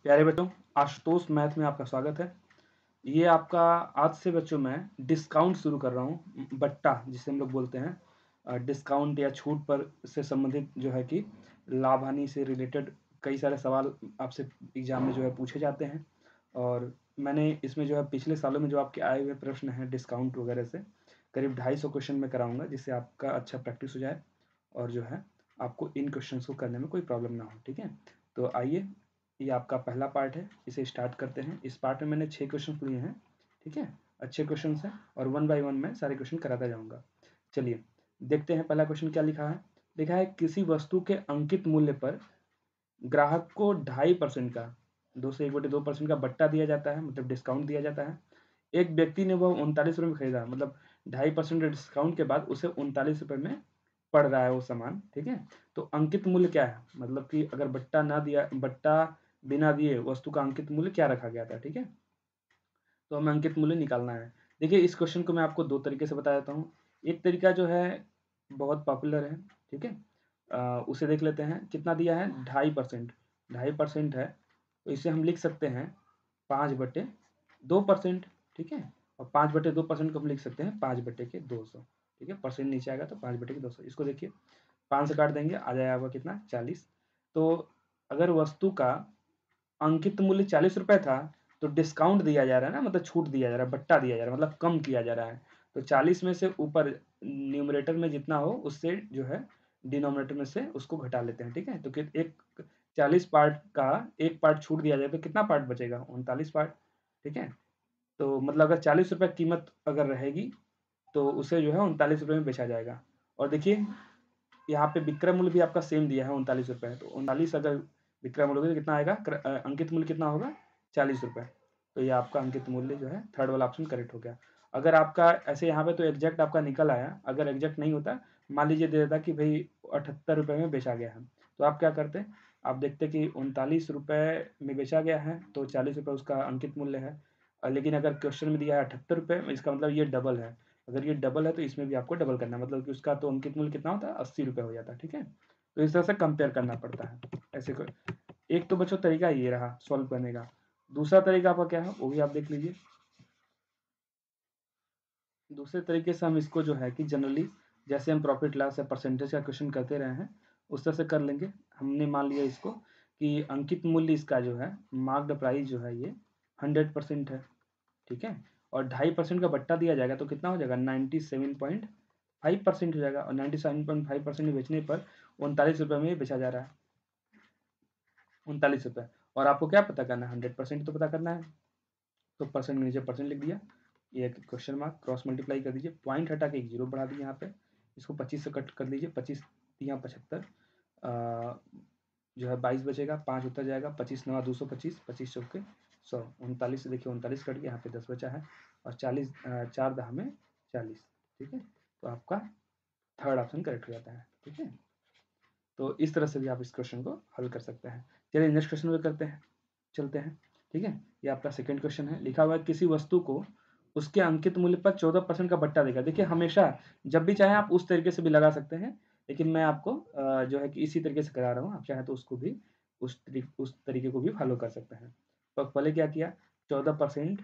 प्यारे बच्चों, आशुतोष मैथ में आपका स्वागत है। ये आपका आज से बच्चों मैं डिस्काउंट शुरू कर रहा हूँ, बट्टा जिसे हम लोग बोलते हैं। डिस्काउंट या छूट पर से संबंधित जो है कि लाभ हानि से रिलेटेड कई सारे सवाल आपसे एग्जाम में जो है पूछे जाते हैं। और मैंने इसमें जो है पिछले सालों में जो आपके आए हुए प्रश्न हैं डिस्काउंट वगैरह से करीब 250 क्वेश्चन में कराऊंगा, जिससे आपका अच्छा प्रैक्टिस हो जाए और जो है आपको इन क्वेश्चन को करने में कोई प्रॉब्लम ना हो। ठीक है, तो आइए, ये आपका पहला पार्ट है, इसे स्टार्ट करते हैं। इस पार्ट में मैंने 6 क्वेश्चन लिए हैं। ठीक है, अच्छे क्वेश्चन हैं और 1 बाय 1 मैं सारे क्वेश्चन कराता जाऊंगा। चलिए देखते हैं पहला क्वेश्चन क्या लिखा है। लिखा है किसी वस्तु के अंकित मूल्य पर ग्राहक को 2.5% का 2 से 1/2% का बट्टा दिया जाता है, मतलब डिस्काउंट दिया जाता है। एक व्यक्ति ने वह 39 रुपये में खरीदा, मतलब 2.5% डिस्काउंट के बाद उसे 39 रुपये में पड़ रहा है वो सामान। ठीक है, तो अंकित मूल्य क्या है, मतलब कि अगर बट्टा बिना दिए वस्तु का अंकित मूल्य क्या रखा गया था। ठीक है, तो हमें अंकित मूल्य निकालना है। देखिए, इस क्वेश्चन को मैं आपको 2 तरीके से बता देता हूँ। एक तरीका जो है बहुत पॉपुलर है। ठीक है, उसे देख लेते हैं। कितना दिया है, 2.5%। 2.5% है, तो इसे हम लिख सकते हैं 5/2%। ठीक है, और 5/2% को हम लिख सकते हैं 5/200। ठीक है, परसेंट नीचे आएगा तो 5/200। इसको देखिए, 5 से काट देंगे, आ जाएगा कितना, 40। तो अगर वस्तु का अंकित मूल्य 40 रुपये था, तो डिस्काउंट दिया जा रहा है ना, मतलब छूट दिया जा रहा है, बट्टा दिया जा रहा है, मतलब कम किया जा रहा है। तो 40 में से ऊपर न्यूमरेटर में जितना हो उससे जो है डिनोमिनेटर में से उसको घटा लेते हैं। ठीक है, तो एक 40 पार्ट का एक पार्ट छूट दिया जाए तो कितना पार्ट बचेगा, 39 पार्ट। ठीक है, तो मतलब अगर 40 रुपये कीमत अगर रहेगी तो उसे जो है 39 रुपये में बेचा जाएगा। और देखिए, यहाँ पे विक्रय मूल्य भी आपका सेम दिया है 39 रुपये, तो 39 अगर विक्रय मूल्य होगा तो कितना आएगा, अंकित मूल्य कितना होगा, 40 रुपये। तो ये आपका अंकित मूल्य जो है थर्ड वाला ऑप्शन करेक्ट हो गया। अगर आपका ऐसे यहाँ पे तो एग्जैक्ट आपका निकल आया, अगर एग्जैक्ट नहीं होता, मान लीजिए दे देता कि भाई 78 रुपये में बेचा गया है, तो आप क्या करते, आप देखते कि 39 रुपये में बेचा गया है तो 40 रुपये उसका अंकित मूल्य है। लेकिन अगर क्वेश्चन में दिया है 78 रुपये, इसका मतलब ये डबल है। अगर ये डबल है तो इसमें भी आपको डबल करना है, मतलब कि उसका तो अंकित मूल्य कितना होता है, 80 रुपये हो जाता है। ठीक है, तो इस तरह से कंपेयर करना पड़ता है। ऐसे कोई एक तो बच्चों तरीका ये रहा सॉल्व करने का। दूसरा तरीका आपका क्या है वो भी आप देख लीजिए। दूसरे तरीके से हम इसको जो है कि जनरली जैसे हम प्रॉफिट लॉस या परसेंटेज का क्वेश्चन करते रहे हैं उस तरह से कर लेंगे। हमने मान लिया इसको कि अंकित मूल्य इसका जो है मार्क्ड प्राइस जो है ये 100% है। ठीक है, और 2.5% का बट्टा दिया जाएगा तो कितना हो जाएगा, 97.5% हो जाएगा। और 97.5% में बेचने पर 39 रुपये में बेचा जा रहा है, 39 रुपये। और आपको क्या पता करना है, 100% तो पता करना है, तो परसेंट में नीचे परसेंट लिख दिया, ये क्वेश्चन मार्क, क्रॉस मल्टीप्लाई कर दीजिए, पॉइंट हटा के एक जीरो बढ़ा दीजिए यहाँ पे। इसको 25 से कट कर दीजिए, 25 यहाँ 75, जो है 22 बचेगा, 5 उतर जाएगा, 25 9 225, 25 चौके 100, 39 से देखिए 39 कट गया, यहाँ पे 10 बचा है, और 40 4 दहा में 40। ठीक है, तो आपका थर्ड ऑप्शन करेक्ट हो जाता है। ठीक है, तो इस तरह से भी आप इस क्वेश्चन को हल कर सकते हैं। चलिए नेक्स्ट क्वेश्चन पे करते हैं, चलते हैं। ठीक है, ये आपका सेकंड क्वेश्चन है। लिखा हुआ है किसी वस्तु को उसके अंकित मूल्य पर 14% का बट्टा देगा। देखिए, हमेशा जब भी चाहे आप उस तरीके से भी लगा सकते हैं, लेकिन मैं आपको जो है कि इसी तरीके से करा रहा हूँ। आप चाहे तो उसको भी उस तरीके को भी फॉलो कर सकते हैं। तो पहले क्या किया, 14%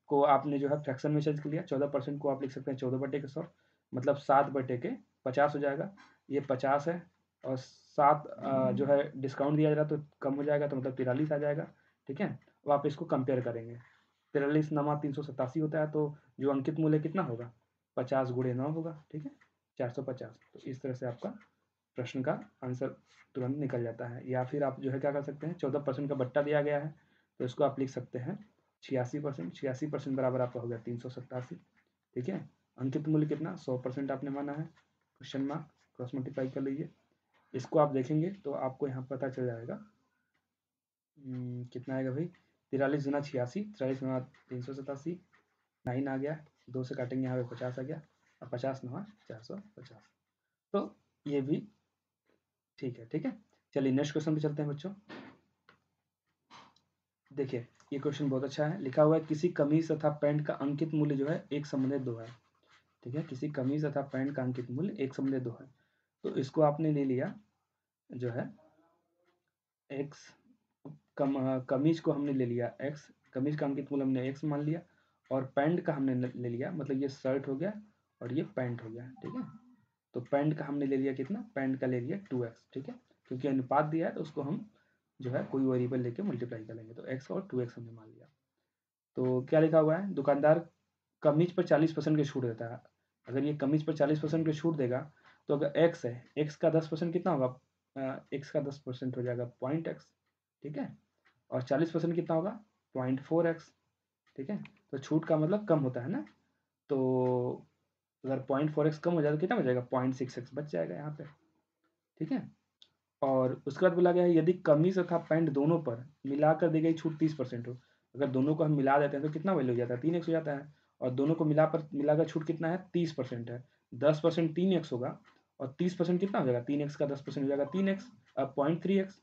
को आपने जो है फ्रैक्शन में चेंज कर लिया। 14% को आप लिख सकते हैं 14/100, मतलब 7/50 हो जाएगा। ये 50 है, और 7 जो है डिस्काउंट दिया जा रहा है तो कम हो जाएगा, तो मतलब 43 आ जाएगा। ठीक है, अब आप इसको कंपेयर करेंगे, 43 नमा 387 होता है, तो जो अंकित मूल्य कितना होगा, 50 × 9 होगा। ठीक है, 450। तो इस तरह से आपका प्रश्न का आंसर तुरंत निकल जाता है। या फिर आप जो है क्या कर सकते हैं, 14% का बट्टा दिया गया है तो इसको आप लिख सकते हैं 86%। 86% बराबर आपका हो गया 387। ठीक है, अंकित मूल्य कितना, 100% आपने माना है, क्वेश्चन मार्क, क्रॉस मल्टीप्लाई कर लीजिए। इसको आप देखेंगे तो आपको यहाँ पता चल जाएगा कितना आएगा भाई, 43 × 86, 43 × 387, 9 आ गया, 2 से काटेंगे यहाँ पे 50 आ गया, और 50 9 450। तो ये भी ठीक है। ठीक है, चलिए नेक्स्ट क्वेश्चन पे चलते हैं बच्चों। देखिए, ये क्वेश्चन बहुत अच्छा है। लिखा हुआ है किसी कमीज तथा पैंट का अंकित मूल्य जो है 1/2 है। ठीक है, किसी कमीज तथा पैंट का अंकित मूल्य 1/2 है। तो इसको आपने ले लिया जो है x कमीज को हमने ले लिया x, कमीज का अंकित मूल्य हमने x मान लिया, और पैंट का हमने ले लिया, मतलब ये शर्ट हो गया और ये पैंट हो गया, ठीक है। तो पैंट का हमने ले लिया कितना, पैंट का ले लिया 2x, ठीक है, क्योंकि अनुपात दिया है तो उसको हम जो है कोई वेरिएबल लेके मल्टीप्लाई करेंगे, तो x और 2x हमने मान लिया। तो क्या लिखा हुआ है, दुकानदार कमीज पर 40% की छूट देता है। अगर ये कमीज पर 40% की छूट देगा तो अगर x है, x का 10% कितना होगा, x का 10% हो जाएगा 0.x, ठीक है, और 40% कितना होगा 0.4x, ठीक है। तो छूट का मतलब कम होता है ना, तो अगर 0.4x कम हो जाए तो कितना बचेगा, 0.6x बच जाएगा यहाँ पे, ठीक है। और उसके बाद बोला गया है यदि कमीज तथा पैंट दोनों पर मिलाकर दी गई छूट 30% हो, अगर दोनों को हम मिला देते हैं तो कितना वैल्यू हो जाता है, 3x हो जाता है, और दोनों को मिलाकर छूट कितना है 30% है, 10% 3x होगा, और 30% कितना हो जाएगा, 3x का 10% हो जाएगा 3x, अब 0.3x,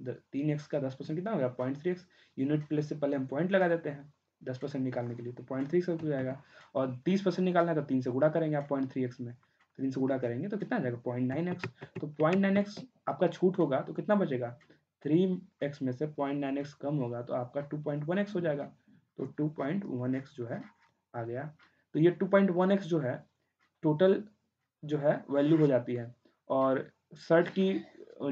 3x का 10% कितना हो जाएगा 0.3x, यूनिट प्लेस से पहले हम पॉइंट लगा देते हैं 10% निकालने के लिए, तो 0.3 हो जाएगा, और 30% निकालना है तो 3 से गुणा करेंगे आप 0.3x में, 3 से गुणा करेंगे तो कितना आ जाएगा 0.9x, तो 0.9x आपका छूट होगा तो कितना बचेगा, 3x में से 0.9x कम होगा तो आपका 2.1x हो जाएगा, तो 2.1x जो है आ गया। तो ये 2.1x जो है टोटल जो है वैल्यू हो जाती है, और शर्ट की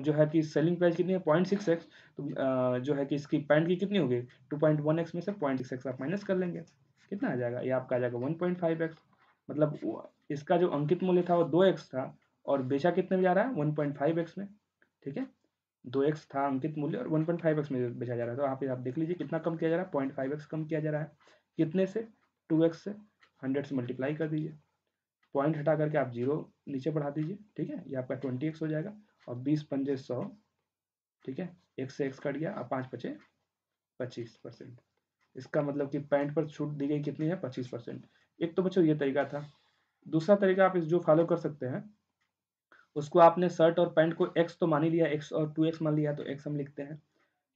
जो है कि सेलिंग प्राइस कितनी है 0.6x, तो जो है कि इसकी पैंट की कितनी होगी 2.1x में से 0.6x आप माइनस कर लेंगे, कितना आ जाएगा, ये आपका आ जाएगा 1.5x, मतलब इसका जो अंकित मूल्य था वो 2x था और बेचा कितने में जा रहा है 1.5x में, ठीक है, 2x था अंकित मूल्य और 1.5x में बेचा जा रहा है, तो यहाँ पे आप देख लीजिए कितना कम किया जा रहा है 0.5x कम किया जा रहा है, कितने से 2x से, 100 से मल्टीप्लाई कर दीजिए, पॉइंट हटा करके आप 0 नीचे बढ़ा दीजिए, ठीक है, ये आपका 20x हो जाएगा, और 20 पंजे 100, ठीक है, एक से x कट गया, अब 5 बचे 25%, इसका मतलब कि पैंट पर छूट दी गई कितनी है 25%। एक तो बच्चों ये तरीका था, दूसरा तरीका आप इस जो फॉलो कर सकते हैं, उसको आपने शर्ट और पैंट को x तो मान ही लिया, x और 2x मान लिया, तो x हम लिखते हैं,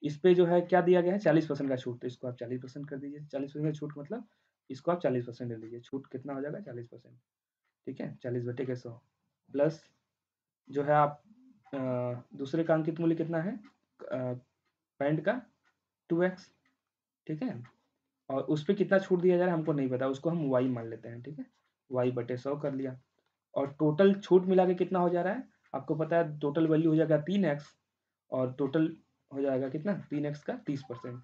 इस पे जो है क्या दिया गया है 40% का छूट, तो इसको आप 40% कर दीजिए, 40% का छूट मतलब इसको आप 40% ले लीजिए, छूट कितना हो जाएगा 40%, ठीक है, 40/100 प्लस जो है आप दूसरे का अंकित मूल्य कितना है पैंट का 2x, ठीक है, और उस पर कितना छूट दिया जा रहा है हमको नहीं पता, उसको हम y मान लेते हैं, ठीक है, y/100 कर लिया, और टोटल छूट मिला के कितना हो जा रहा है आपको पता है, टोटल वैल्यू हो जाएगा 3x, और टोटल हो जाएगा कितना 3x का 30%,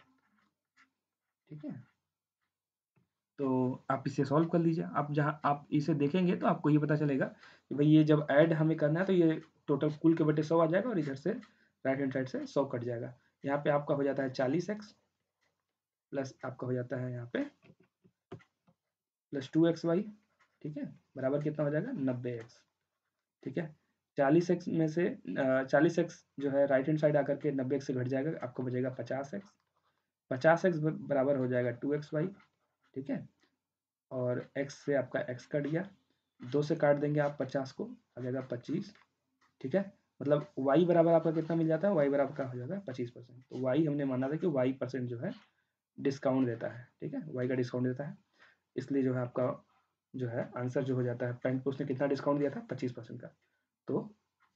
ठीक है। तो आप इसे सॉल्व कर लीजिए, आप जहाँ आप इसे देखेंगे तो आपको ये पता चलेगा कि भाई ये जब ऐड हमें करना है तो ये टोटल कुल के बटे 100 आ जाएगा, और इधर से राइट हैंड साइड से 100 कट जाएगा, यहाँ पे आपका हो जाता है 40x प्लस आपका हो जाता है यहाँ पे प्लस 2xy, ठीक है, बराबर कितना हो जाएगा 90x, ठीक है, 40x में से 40x जो है राइट हैंड साइड आकर के 90x से घट जाएगा, आपको बचेगा 50x, 50x बराबर हो जाएगा 2xy, ठीक है, और x से आपका x कट गया, 2 से काट देंगे आप 50 को, आ जाएगा 25, ठीक है, मतलब y बराबर आपका कितना मिल जाता है, y बराबर का हो जाएगा 25%, तो y हमने माना था कि y% जो है डिस्काउंट देता है, ठीक है, y का डिस्काउंट देता है, इसलिए जो है आपका जो है आंसर जो हो जाता है, पैंट पे उसने कितना डिस्काउंट दिया था 25% का, तो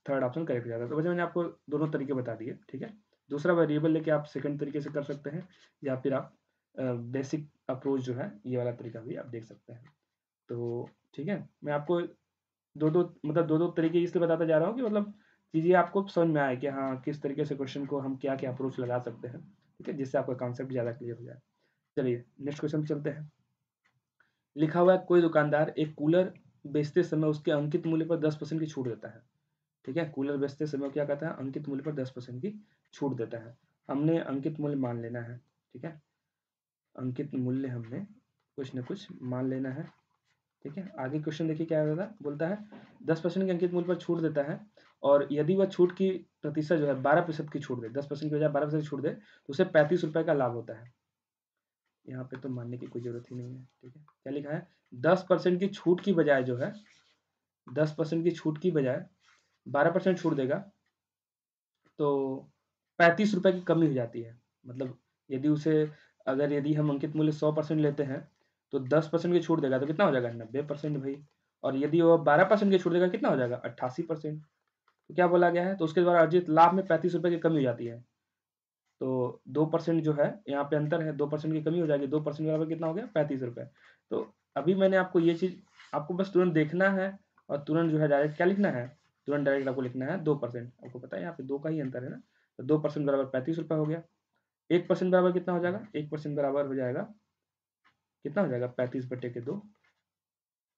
थर्ड ऑप्शन करेक्ट हो जाता है। तो वैसे मैंने आपको दोनों तरीके बता दिए, ठीक है, दूसरा वेरिएबल लेके आप सेकंड तरीके से कर सकते हैं, या फिर आप बेसिक अप्रोच जो है ये वाला तरीका भी आप देख सकते हैं। तो ठीक है, मैं आपको दो दो तरीके इसलिए बताता जा रहा हूँ कि मतलब चीज़ें आपको समझ में आए कि हाँ किस तरीके से क्वेश्चन को हम क्या क्या अप्रोच लगा सकते हैं, ठीक है, जिससे आपका कॉन्सेप्ट ज़्यादा क्लियर हो जाए। चलिए नेक्स्ट क्वेश्चन चलते हैं। लिखा हुआ है कोई दुकानदार एक कूलर बेचते समय उसके अंकित मूल्य पर 10% की छूट देता है, ठीक है, कूलर बेचते समय क्या कहता है अंकित मूल्य पर 10% की छूट देता है, हमने अंकित मूल्य मान लेना है, ठीक है, अंकित मूल्य हमने कुछ न कुछ मान लेना है, ठीक है। आगे क्वेश्चन देखिए क्या बोलता है 10% के अंकित मूल्य पर छूट देता है, और यदि वह छूट की प्रतिशत जो है 12% की छूट दे, 10% की बजाय 12% छूट दे तो उसे 35 रुपए का लाभ होता है, यहाँ पे तो मानने की कोई जरूरत ही नहीं है, ठीक है, क्या लिखा है 10% की छूट की बजाय जो है 10% की छूट की बजाय 12% छूट देगा तो 35 रुपए की कमी हो जाती है, मतलब यदि उसे अगर यदि हम अंकित मूल्य 100% लेते हैं तो 10% की छूट देगा तो कितना हो जाएगा 90% भाई, और यदि वो 12% की छूट देगा कितना हो जाएगा 88%, तो क्या बोला गया है, तो उसके द्वारा अर्जित लाभ में 35 रुपए की कमी हो जाती है, तो 2% जो है यहाँ पे अंतर है, 2% की कमी हो जाएगी, 2% बराबर कितना हो गया 35 रुपये। तो अभी मैंने आपको ये चीज़, आपको बस तुरंत देखना है और तुरंत जो है डायरेक्ट क्या लिखना है, तुरंत डायरेक्ट आपको लिखना है 2%। आपको पता है यहाँ पे 2 का ही अंतर है ना, तो 2% बराबर 35 रुपये हो गया। 1% बराबर कितना हो जाएगा, 1% बराबर हो जाएगा कितना हो जाएगा 35/2,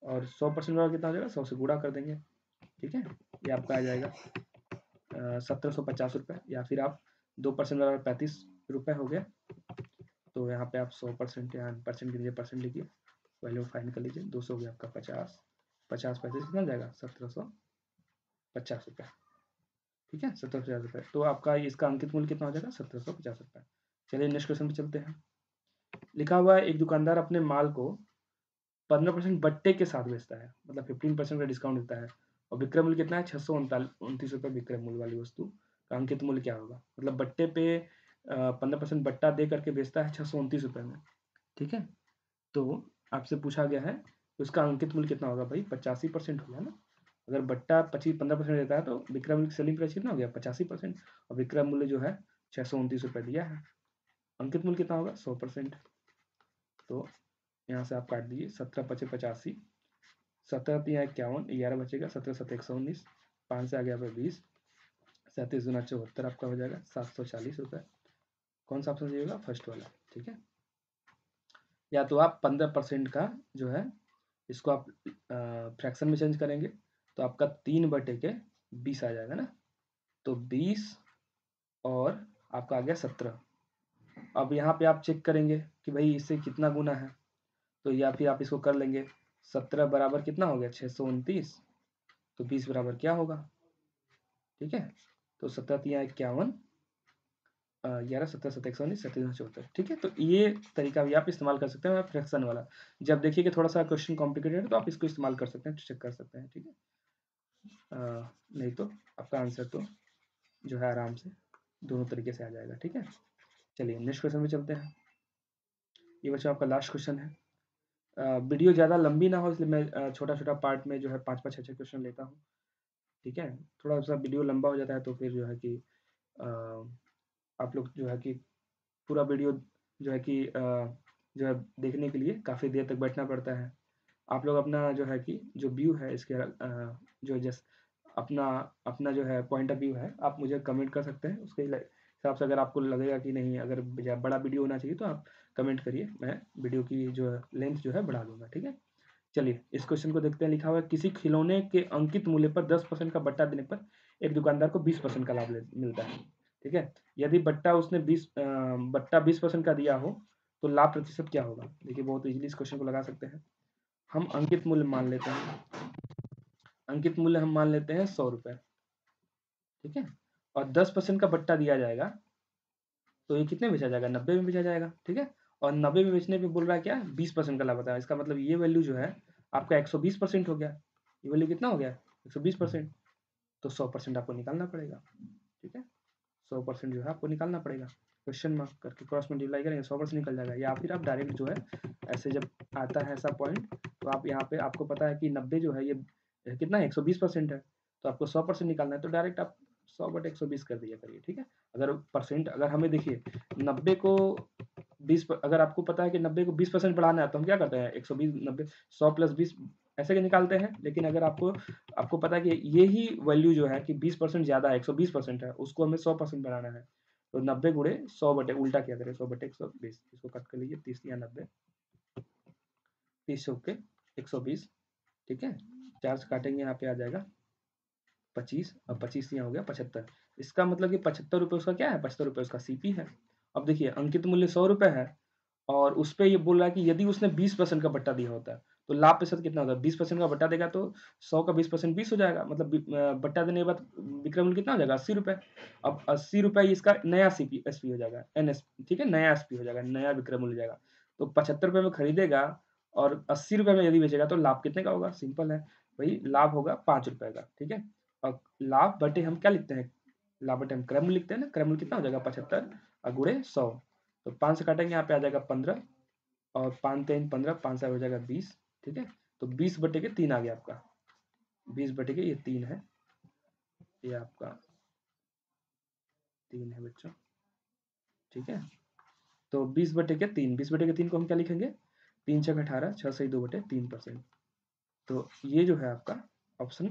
और 100% बराबर कितना हो जाएगा, 100 से गुणा कर देंगे, ठीक है। ये आपका आ जाएगा 1750 रुपये, या फिर आप 2% बराबर 35 रुपये हो गया। तो यहाँ पे आप 100% यहाँ परसेंट कीजिए, परसेंट लिखिए, वैल्यू फाइंड कर लीजिए, 200 हो गया आपका 50, 50 कितना हो जाएगा 1750 रुपये, ठीक है 1750 रुपये। तो आपका इसका अंकित मूल्य कितना हो जाएगा 1750 रुपये। चलिए नेक्स्ट क्वेश्चन पे चलते हैं। लिखा हुआ है एक दुकानदार अपने माल को 15% बट्टे के साथ बेचता है, मतलब 15% का डिस्काउंट देता है, और विक्रय मूल्य कितना है 629 रुपये विक्रय मूल्य वाली वस्तु का अंकित मूल्य क्या होगा। मतलब बट्टे पे 15% बट्टा दे करके बेचता है 629 रुपये में, ठीक है। तो आपसे पूछा गया है उसका अंकित मूल्य कितना होगा, भाई 85% हो गया ना। अगर बट्टा 15% देता है तो विक्रय मूल्य सेलिंग प्राइस कितना हो गया 85%, और विक्रय मूल्य जो है 629 रुपये दिया है, अंकित मूल्य कितना होगा 100%। तो यहाँ से आप काट दीजिए 17×5 = 85, 17×3 = 51, 11 बचेगा, 17×7 = 119, 5 से आ गया 20, 37×2 = 74 आपका हो जाएगा 740 रुपये। कौन सा ऑप्शन चाहिएगा, फर्स्ट वाला, ठीक है। या तो आप 15% का जो है इसको आप फ्रैक्शन में चेंज करेंगे, तो आपका 3/20 आ जाएगा ना। तो 20 और आपका आ गया 17। अब यहाँ पे आप चेक करेंगे कि भाई इससे कितना गुना है, तो या फिर आप इसको कर लेंगे 17 बराबर कितना हो गया 629, तो 20 बराबर क्या होगा, ठीक है। तो 17×3 = 51, 11, 17, 17, 119, 37, 74, ठीक है। तो ये तरीका भी आप इस्तेमाल कर सकते हैं फ्रैक्शन वाला। जब देखिए कि थोड़ा सा क्वेश्चन कॉम्प्लिकेटेड है तो आप इसको इस्तेमाल कर सकते हैं, चेक कर सकते हैं, ठीक है। नहीं तो आपका आंसर तो जो है आराम से दोनों तरीके से आ जाएगा, ठीक है। चलिए नेक्स्ट क्वेश्चन में चलते हैं। ये बच्चा आपका लास्ट क्वेश्चन है। वीडियो ज़्यादा लंबी ना हो इसलिए मैं छोटा छोटा पार्ट में जो है 5-5 6-6 क्वेश्चन लेता हूँ, ठीक है। थोड़ा सा वीडियो लंबा हो जाता है तो फिर जो है कि आप लोग जो है कि पूरा वीडियो जो है कि जो है देखने के लिए काफ़ी देर तक बैठना पड़ता है। आप लोग अपना जो है कि जो व्यू है इसके जो जस्ट अपना अपना जो है पॉइंट ऑफ व्यू है आप मुझे कमेंट कर सकते हैं। उसके हिसाब से अगर आपको लगेगा कि नहीं अगर बड़ा वीडियो होना चाहिए तो आप कमेंट करिए, मैं वीडियो की जो है लेंथ जो है बढ़ा दूंगा, ठीक है। चलिए इस क्वेश्चन को देखते हैं। लिखा हुआ है किसी खिलौने के अंकित मूल्य पर 10% का बट्टा देने पर एक दुकानदार को 20% का लाभ मिलता है, ठीक है। यदि बट्टा 20% का दिया हो तो लाभ प्रतिशत क्या होगा। देखिए बहुत इजीली इस क्वेश्चन को लगा सकते हैं। हम अंकित मूल्य मान लेते हैं, अंकित मूल्य हम मान लेते हैं 100 रुपये, ठीक है। और 10% का बट्टा दिया जाएगा तो ये कितने बेचा जाएगा 90 में बेचा जाएगा, ठीक है। और 90 में बेचने पे बोल रहा है क्या 20% का लाभ बताया, इसका मतलब ये वैल्यू जो है आपका 120% हो गया। ये वैल्यू कितना हो गया 120%, तो 100% आपको निकालना पड़ेगा, ठीक है। 100% जो है आपको निकालना पड़ेगा, क्वेश्चन मार्क करके क्रॉस मल्टीप्लाई करेंगे 100% निकल जाएगा। या फिर आप डायरेक्ट जो है ऐसे जब आता है ऐसा पॉइंट तो आप यहाँ पे आपको पता है कि 90 जो है ये कितना है 120% है, तो आपको 100% निकालना है, तो डायरेक्ट आप 100/120 कर दिया करिए, ठीक है। अगर परसेंट अगर हमें देखिए 90 को 20 अगर आपको पता है कि 90 को 20% बढ़ाना है तो हम क्या करते हैं 120 90 100 + 20 ऐसे के निकालते हैं। लेकिन अगर आपको पता है कि ये ही वैल्यू जो है कि 20% ज़्यादा है 120% है, उसको हमें 100% बनाना है, तो 90 × 100 बटे उल्टा क्या करें 100/120, इसको कट कर लीजिए 30 या 90, 30 के 120, ठीक है। 4 से काटेंगे यहाँ पे आ जाएगा 25 और 25 यहाँ हो गया 75। इसका मतलब कि 75 रुपये उसका क्या है 75 रुपये उसका सीपी है। अब देखिए अंकित मूल्य 100 रुपये है और उस पर ये बोल रहा है कि यदि उसने 20% का बट्टा दिया होता है तो लाभ प्रतिशत कितना होता है 20% का बट्टा देगा तो 100 का 20% 20 हो जाएगा, मतलब बट्टा देने के बाद विक्रय मूल्य कितना हो जाएगा 80 रुपये। अब 80 रुपये इसका नया सीपी एसपी हो जाएगा एनएस, ठीक है, नया एसपी हो जाएगा, नया विक्रय मूल्य जाएगा। तो 75 रुपये में खरीदेगा और 80 रुपये में यदि बेचेगा तो लाभ कितने का होगा, सिंपल है भाई, लाभ होगा 5 रुपये का, ठीक है। और लाभ बटे हम क्या लिखते हैं, लाभ बटे हम क्रय मूल्य लिखते हैं ना, क्रय मूल्य कितना हो जाएगा 75 और गुणे 100, तो 5 से काटेंगे यहाँ पे आ जाएगा 15 और 5 3 15, 5 से हो जाएगा 20, ठीक है। तो 20/3 आ गया आपका, 20/3 ये 3 है, ये आपका 3 है बच्चों, ठीक है। तो 20/3, 20/3 को हम क्या लिखेंगे, 3 छक 18, 6 सही 2/3%। तो ये जो है आपका ऑप्शन,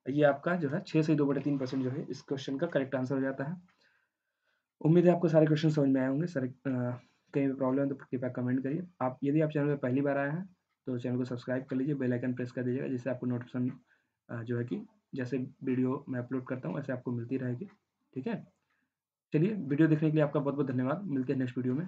ये आपका जो है 6 सही 2/3% जो है इस क्वेश्चन का करेक्ट आंसर हो जाता है। उम्मीद है आपको सारे क्वेश्चन समझ में आए होंगे। सर कहीं भी प्रॉब्लम है तो कृपया कमेंट करिए। आप यदि आप चैनल पर पहली बार आए हैं तो चैनल को सब्सक्राइब कर लीजिए, बेल आइकन प्रेस कर दीजिएगा, जिससे आपको नोटिफिकेशन जो है कि जैसे वीडियो मैं अपलोड करता हूँ वैसे आपको मिलती रहेगी। ठीक है, चलिए वीडियो देखने के लिए आपका बहुत बहुत धन्यवाद। मिलते हैं नेक्स्ट वीडियो में।